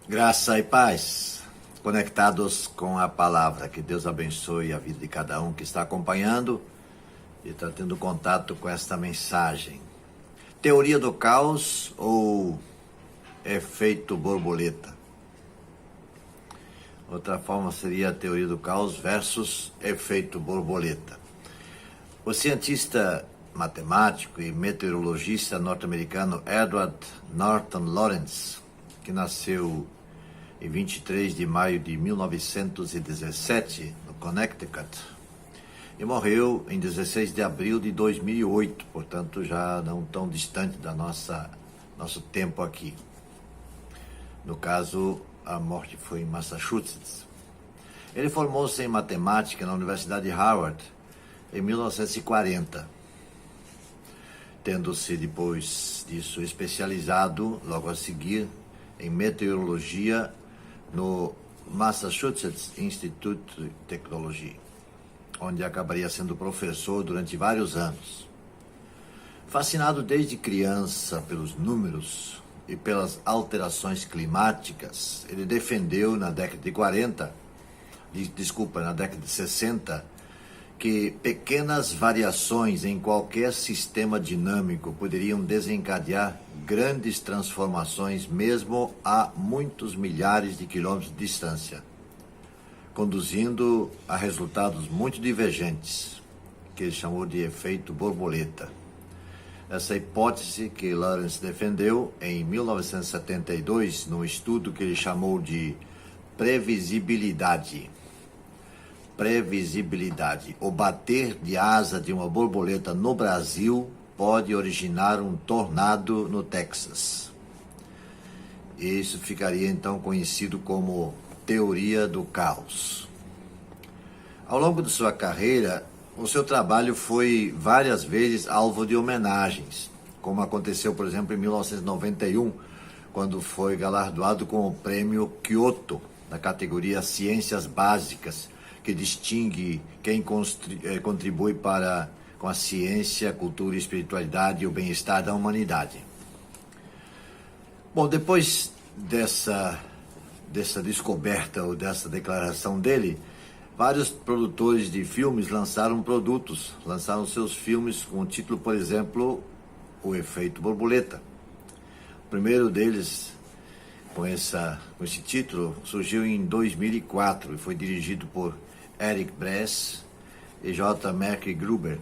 Graça e paz, conectados com a palavra. Que Deus abençoe a vida de cada um que está acompanhando e está tendo contato com esta mensagem. Teoria do caos ou efeito borboleta? Outra forma seria a teoria do caos versus efeito borboleta. O cientista matemático e meteorologista norte-americano Edward Norton Lawrence, que nasceu em 23 de maio de 1917, no Connecticut, e morreu em 16 de abril de 2008, portanto já não tão distante da nosso tempo aqui. No caso, a morte foi em Massachusetts. Ele formou-se em matemática na Universidade de Harvard em 1940, tendo-se depois disso especializado, logo a seguir, em meteorologia no Massachusetts Institute of Technology, onde acabaria sendo professor durante vários anos. Fascinado desde criança pelos números e pelas alterações climáticas, ele defendeu na década de 60, que pequenas variações em qualquer sistema dinâmico poderiam desencadear grandes transformações mesmo a muitos milhares de quilômetros de distância, conduzindo a resultados muito divergentes, que ele chamou de efeito borboleta. Essa hipótese que Lawrence defendeu em 1972, num estudo que ele chamou de previsibilidade. O bater de asa de uma borboleta no Brasil pode originar um tornado no Texas. Isso ficaria então conhecido como teoria do caos. Ao longo de sua carreira, o seu trabalho foi várias vezes alvo de homenagens, como aconteceu, por exemplo, em 1991, quando foi galardoado com o prêmio Kyoto, na categoria Ciências Básicas, que distingue quem contribui com a ciência, cultura, espiritualidade e o bem-estar da humanidade. Bom, depois dessa descoberta ou dessa declaração dele, vários produtores de filmes lançaram seus filmes com o título, por exemplo, O Efeito Borboleta. O primeiro deles, com esse título, surgiu em 2004 e foi dirigido por Eric Bress e J. Mac Gruber,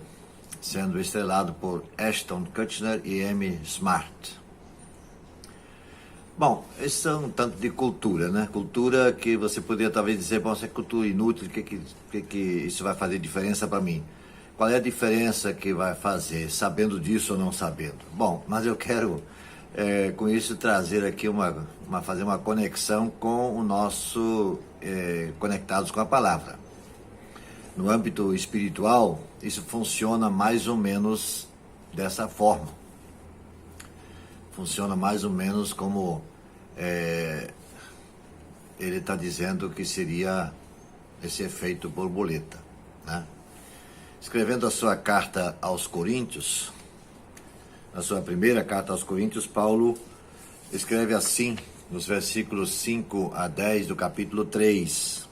sendo estrelado por Ashton Kutcher e Amy Smart. Bom, esse é um tanto de cultura, né? Cultura que você poderia talvez dizer, bom, isso é cultura inútil, o que isso vai fazer diferença para mim? Qual é a diferença que vai fazer, sabendo disso ou não sabendo? Bom, mas eu quero, com isso, trazer aqui fazer uma conexão com o nosso Conectados com a Palavra. No âmbito espiritual, isso funciona mais ou menos dessa forma. Funciona mais ou menos como ele está dizendo que seria esse efeito borboleta, né? Escrevendo a sua carta aos Coríntios, na sua primeira carta aos Coríntios, Paulo escreve assim, nos versículos 5 a 10 do capítulo 3.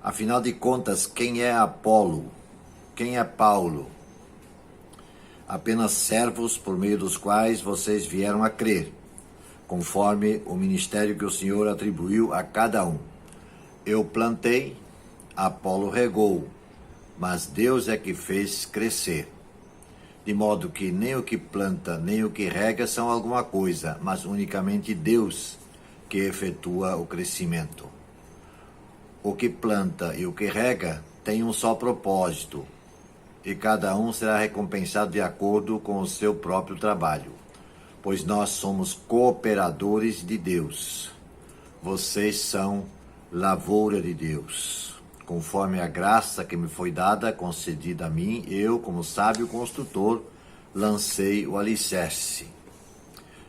Afinal de contas, quem é Apolo? Quem é Paulo? Apenas servos por meio dos quais vocês vieram a crer, conforme o ministério que o Senhor atribuiu a cada um. Eu plantei, Apolo regou, mas Deus é que fez crescer. De modo que nem o que planta, nem o que rega são alguma coisa, mas unicamente Deus que efetua o crescimento. O que planta e o que rega têm um só propósito, e cada um será recompensado de acordo com o seu próprio trabalho, pois nós somos cooperadores de Deus. Vocês são lavoura de Deus. Conforme a graça que me foi dada, concedida a mim, eu, como sábio construtor, lancei o alicerce,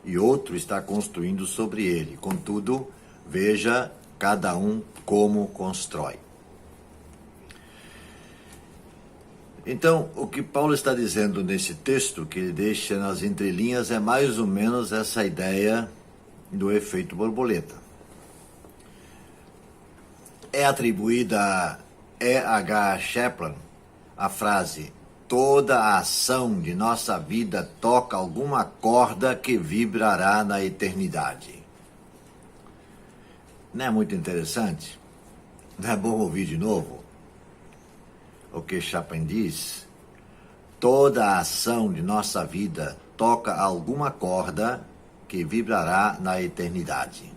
e outro está construindo sobre ele. Contudo, veja cada um como constrói. Então, o que Paulo está dizendo nesse texto, que ele deixa nas entrelinhas, é mais ou menos essa ideia do efeito borboleta. é atribuída a E.H. Chapman a frase: toda a ação de nossa vida toca alguma corda que vibrará na eternidade. Não é muito interessante? Não é bom ouvir de novo o que Chapman diz? Toda a ação de nossa vida toca alguma corda que vibrará na eternidade.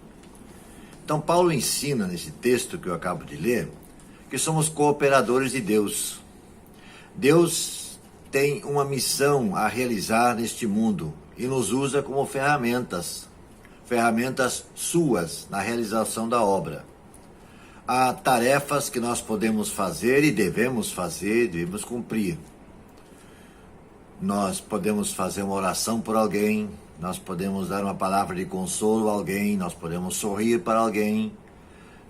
Então, Paulo ensina nesse texto que eu acabo de ler que somos cooperadores de Deus. Deus tem uma missão a realizar neste mundo e nos usa como ferramentas suas na realização da obra. Há tarefas que nós podemos fazer e devemos cumprir. Nós podemos fazer uma oração por alguém, nós podemos dar uma palavra de consolo a alguém, nós podemos sorrir para alguém,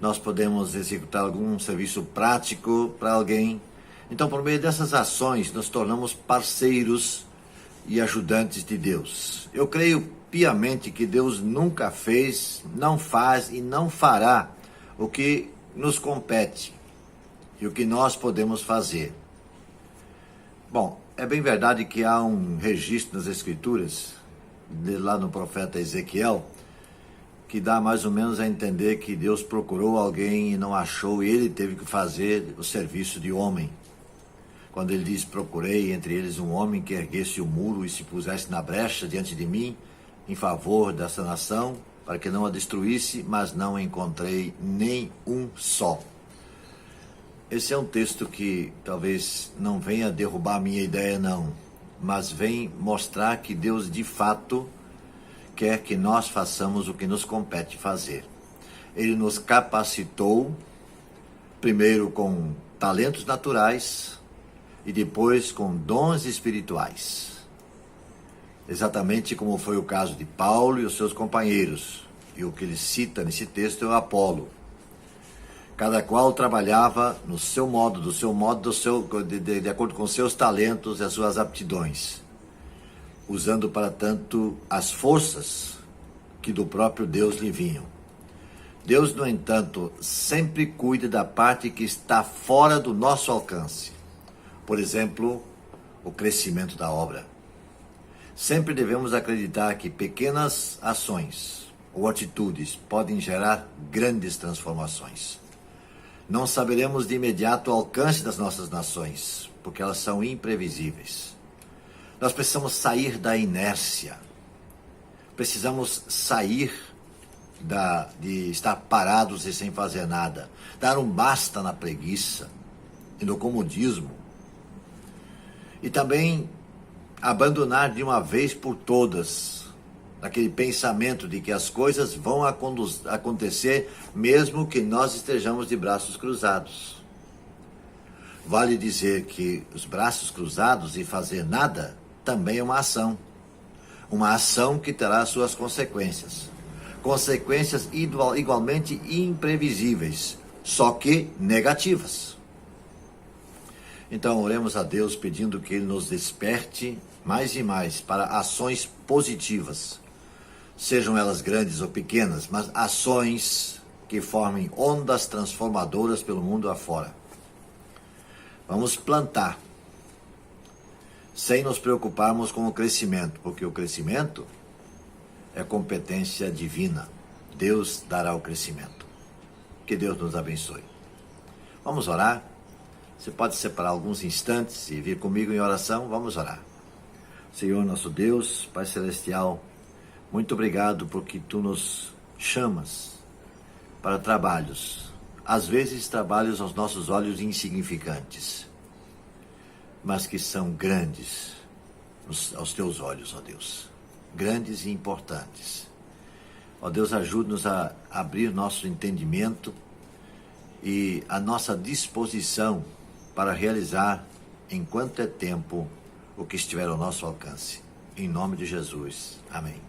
nós podemos executar algum serviço prático para alguém. Então, por meio dessas ações, nos tornamos parceiros e ajudantes de Deus. Eu creio piamente que Deus nunca fez, não faz e não fará o que nos compete e o que nós podemos fazer. Bom, é bem verdade que há um registro nas Escrituras, lá no profeta Ezequiel, que dá mais ou menos a entender que Deus procurou alguém e não achou, e ele teve que fazer o serviço de homem. Quando ele diz: procurei entre eles um homem que erguesse o muro e se pusesse na brecha diante de mim, em favor dessa nação, para que não a destruísse, mas não encontrei nem um só. Esse é um texto que talvez não venha derrubar a minha ideia, não, mas vem mostrar que Deus de fato quer que nós façamos o que nos compete fazer. Ele nos capacitou, primeiro com talentos naturais e depois com dons espirituais. Exatamente como foi o caso de Paulo e os seus companheiros. E o que ele cita nesse texto é o Apolo. Cada qual trabalhava no seu modo, de acordo com seus talentos e as suas aptidões, usando para tanto as forças que do próprio Deus lhe vinham. Deus, no entanto, sempre cuida da parte que está fora do nosso alcance. Por exemplo, o crescimento da obra. Sempre devemos acreditar que pequenas ações ou atitudes podem gerar grandes transformações. Não saberemos de imediato o alcance das nossas nações, porque elas são imprevisíveis. Nós precisamos sair da inércia. Precisamos sair de estar parados e sem fazer nada. Dar um basta na preguiça e no comodismo. E também abandonar de uma vez por todas aquele pensamento de que as coisas vão acontecer mesmo que nós estejamos de braços cruzados. Vale dizer que os braços cruzados e fazer nada também é uma ação. Uma ação que terá suas consequências. Consequências igualmente imprevisíveis, só que negativas. Então, oremos a Deus pedindo que Ele nos desperte mais e mais para ações positivas, sejam elas grandes ou pequenas, mas ações que formem ondas transformadoras pelo mundo afora. Vamos plantar, sem nos preocuparmos com o crescimento, porque o crescimento é competência divina. Deus dará o crescimento. Que Deus nos abençoe. Vamos orar? Você pode separar alguns instantes e vir comigo em oração? Vamos orar. Senhor nosso Deus, Pai Celestial, muito obrigado porque Tu nos chamas para trabalhos, às vezes trabalhos aos nossos olhos insignificantes, mas que são grandes aos Teus olhos, ó Deus, grandes e importantes. Ó Deus, ajude-nos a abrir nosso entendimento e a nossa disposição para realizar, enquanto é tempo, o que estiver ao nosso alcance. Em nome de Jesus. Amém.